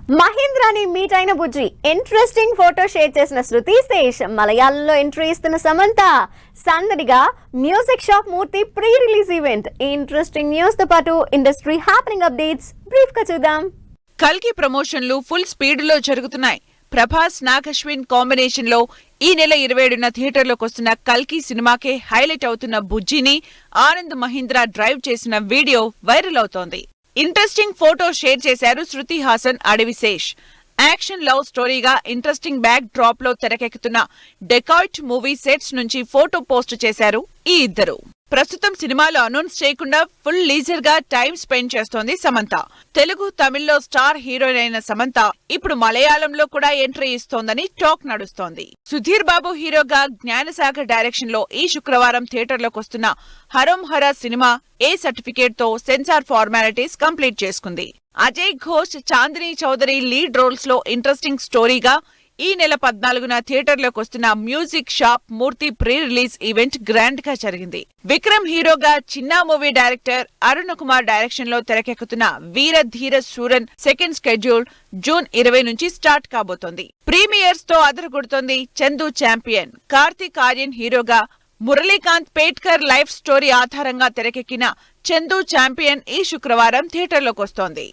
మహేంద్రాని meet అయిన బుజ్జి interesting photo share చేసిన శృతి శేష్ మలయాళంలో ఎంట్రీ ఇస్తున్న సమంత సందడిగా music shop Murthy pre release event. ఈ ఇంట్రెస్టింగ్ న్యూస్ తో పాటు ఇండస్ట్రీ హ్యాపెనింగ్ అప్డేట్స్ బ్రీఫ్ గా చూద్దాం. కల్కి ప్రమోషన్లు ఫుల్ స్పీడ్ లో జరుగుతున్నాయి. ప్రభాస్ నాగ్ అశ్విన్ కాంబినేషన్ లో ఈ నెల 27న థియేటర్లోకి వస్తున్న కల్కి సినిమాకే హైలైట్ అవుతున్న బుజ్జిని ఆనంద్ మహీంద్రా డ్రైవ్ చేసిన వీడియో వైరల్ అవుతోంది. ఇంట్రెస్టింగ్ ఫోటో షేర్ చేశారు శృతి హాసన్, అడవిశేష్. యాక్షన్ లవ్ స్టోరీగా ఇంట్రెస్టింగ్ బ్యాక్ డ్రాప్ లో తెరకెక్కుతున్న డెకాయిట్ మూవీ సెట్స్ నుంచి ఫోటో పోస్ట్ చేశారు ఈ ఇద్దరు. ప్రస్తుతం సినిమాలో అనౌన్స్ చేయకుండా ఫుల్ లీజర్ గా టైం స్పెండ్ చేస్తోంది సమంత. తెలుగు, తమిళ్లో స్టార్ హీరోయిన్ అయిన సమంత ఇప్పుడు మలయాళంలో కూడా ఎంట్రీ ఇస్తోందని టాక్ నడుస్తోంది. సుధీర్ బాబు హీరోగా జ్ఞానసాగర్ డైరెక్షన్ లో ఈ శుక్రవారం థియేటర్లోకి వస్తున్న Harom Hara cinema A certificate తో సెన్సార్ ఫార్మాలిటీస్ కంప్లీట్ చేసుకుంది. అజయ్ ఘోష్, చాందినీ చౌదరి లీడ్ రోల్స్ లో ఇంట్రెస్టింగ్ స్టోరీగా ఈ నెల 14న థియేటర్లోకి వస్తున్న music shop Murthy pre release event grand గా జరిగింది. విక్రమ్ హీరోగా Chinna movie director Arun Kumar direction లో తెరకెక్కుతున్న Veera Dheera Sooran second schedule June 20 నుంచి స్టార్ట్ కాబోతోంది. ప్రీమియర్స్ తో అదరగొడుతోంది చందు ఛాంపియన్. కార్తీక్ ఆర్యన్ హీరోగా మురళీకాంత్ పేట్కర్ లైఫ్ స్టోరీ ఆధారంగా తెరకెక్కిన చందు ఛాంపియన్ ఈ శుక్రవారం థియేటర్లోకి వస్తోంది.